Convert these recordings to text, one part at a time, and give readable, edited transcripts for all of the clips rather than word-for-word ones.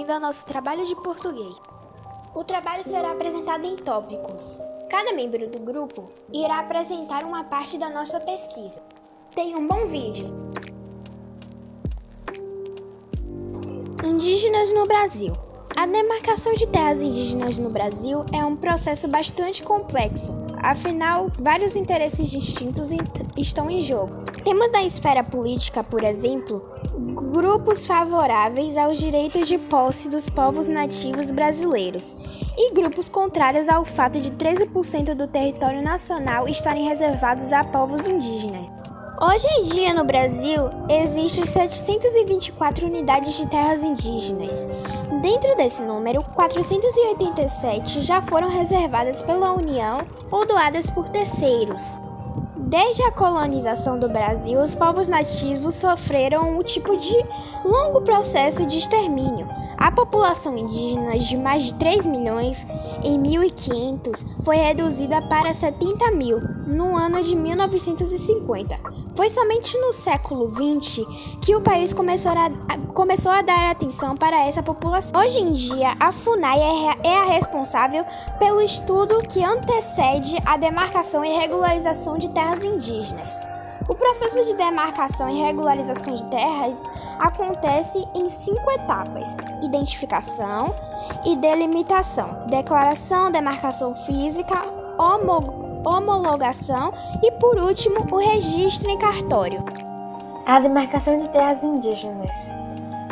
bem-vindo ao nosso trabalho de português. O trabalho será apresentado em tópicos. Cada membro do grupo irá apresentar uma parte da nossa pesquisa. Tenha um bom vídeo. Indígenas no Brasil. A demarcação de terras indígenas no Brasil é um processo bastante complexo, afinal, vários interesses distintos estão em jogo. Temos na esfera política, por exemplo, grupos favoráveis aos direitos de posse dos povos nativos brasileiros e grupos contrários ao fato de 13% do território nacional estarem reservados a povos indígenas. Hoje em dia, no Brasil, existem 724 unidades de terras indígenas. Dentro desse número, 487 já foram reservadas pela União ou doadas por terceiros. Desde a colonização do Brasil, os povos nativos sofreram um tipo de longo processo de extermínio. A população indígena de mais de 3 milhões em 1500 foi reduzida para 70 mil no ano de 1950. Foi somente no século XX que o país começou a dar atenção para essa população. Hoje em dia, a FUNAI é a responsável pelo estudo que antecede a demarcação e regularização de terras indígenas. O processo de demarcação e regularização de terras acontece em 5 etapas: identificação e delimitação, declaração, demarcação física, homologação e, por último, o registro em cartório. A demarcação de terras indígenas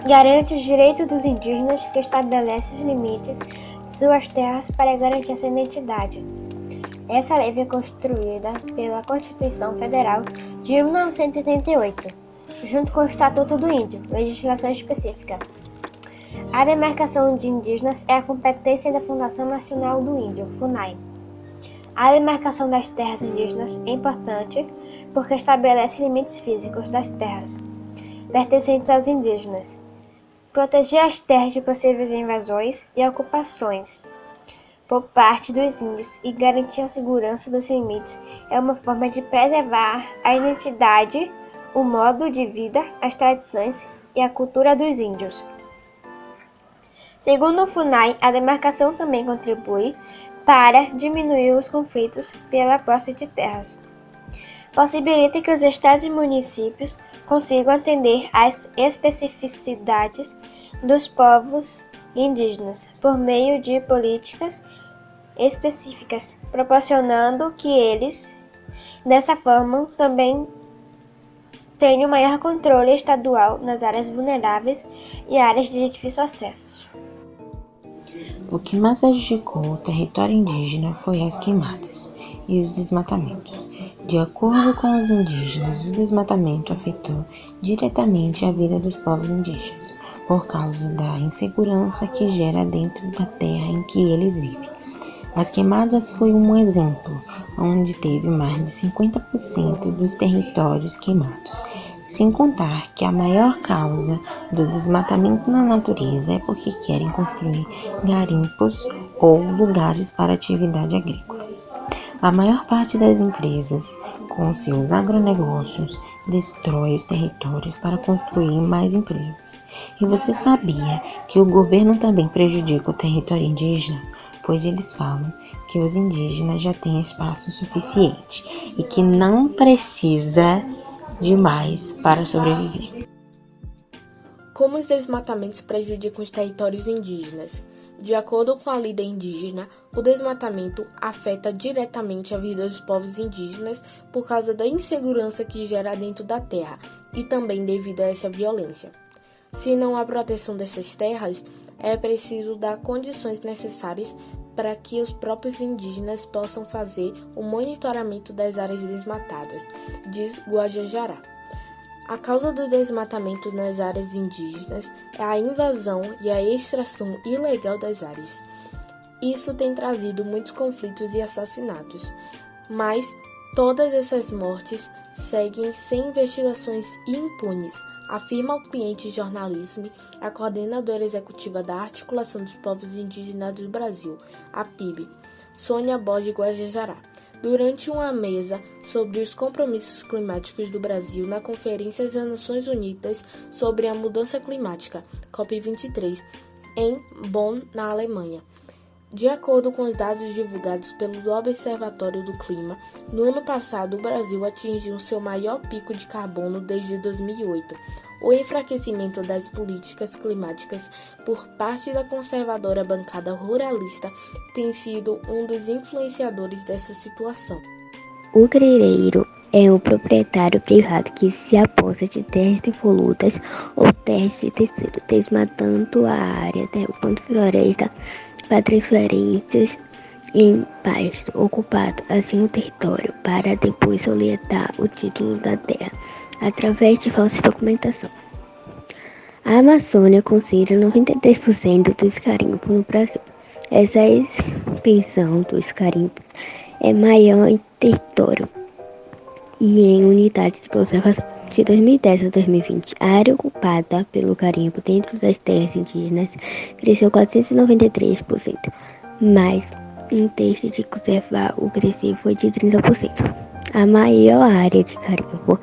garante os direitos dos indígenas, que estabelece os limites de suas terras para garantir sua identidade. Essa lei foi construída pela Constituição Federal de 1988, junto com o Estatuto do Índio, legislação específica. A demarcação de indígenas é a competência da Fundação Nacional do Índio, FUNAI. A demarcação das terras indígenas é importante porque estabelece limites físicos das terras pertencentes aos indígenas, proteger as terras de possíveis invasões e ocupações por parte dos índios e garantir a segurança dos limites é uma forma de preservar a identidade, o modo de vida, as tradições e a cultura dos índios. Segundo o FUNAI, a demarcação também contribui para diminuir os conflitos pela posse de terras. Possibilita que os estados e municípios consigam atender às especificidades dos povos indígenas por meio de políticas específicas, proporcionando que eles, dessa forma, também tenham maior controle estadual nas áreas vulneráveis e áreas de difícil acesso. O que mais prejudicou o território indígena foi as queimadas e os desmatamentos. De acordo com os indígenas, o desmatamento afetou diretamente a vida dos povos indígenas, por causa da insegurança que gera dentro da terra em que eles vivem. As queimadas foi um exemplo, onde teve mais de 50% dos territórios queimados. Sem contar que a maior causa do desmatamento na natureza é porque querem construir garimpos ou lugares para atividade agrícola. A maior parte das empresas, com seus agronegócios, destrói os territórios para construir mais empresas. E você sabia que o governo também prejudica o território indígena? Pois eles falam que os indígenas já têm espaço suficiente e que não precisa de mais para sobreviver. Como os desmatamentos prejudicam os territórios indígenas? De acordo com a líder indígena, o desmatamento afeta diretamente a vida dos povos indígenas por causa da insegurança que gera dentro da terra e também devido a essa violência. Se não há proteção dessas terras, é preciso dar condições necessárias para que os próprios indígenas possam fazer o monitoramento das áreas desmatadas, diz Guajajara. A causa do desmatamento nas áreas indígenas é a invasão e a extração ilegal das áreas. Isso tem trazido muitos conflitos e assassinatos, mas todas essas mortes seguem sem investigações e impunes, afirma o cliente jornalismo, a coordenadora executiva da Articulação dos Povos Indígenas do Brasil, a PIB, Sônia Borges Guajajara, durante uma mesa sobre os compromissos climáticos do Brasil na Conferência das Nações Unidas sobre a Mudança Climática, COP23, em Bonn, na Alemanha. De acordo com os dados divulgados pelo Observatório do Clima, no ano passado o Brasil atingiu seu maior pico de carbono desde 2008. O enfraquecimento das políticas climáticas por parte da conservadora bancada ruralista tem sido um dos influenciadores dessa situação. O grileiro é um proprietário privado que se aposta de terras devolutas ou terras de terceiro, desmatando a área, derrubando floresta para transferências em pasto ocupado assim o território, para depois solicitar o título da terra, através de falsa documentação. A Amazônia concentra 93% dos garimpos no Brasil. Essa expansão dos garimpos é maior em território e em unidades de conservação. De 2010 a 2020, a área ocupada pelo garimpo dentro das terras indígenas cresceu 493%, mas um texto de conservar o crescer foi de 30%. A maior área de garimpo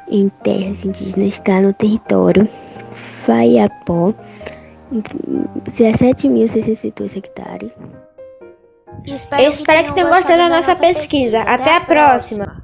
em terras indígenas está no território Faiapó, 17.602 hectares. Espero que tenham gostado da nossa pesquisa. Até a próxima!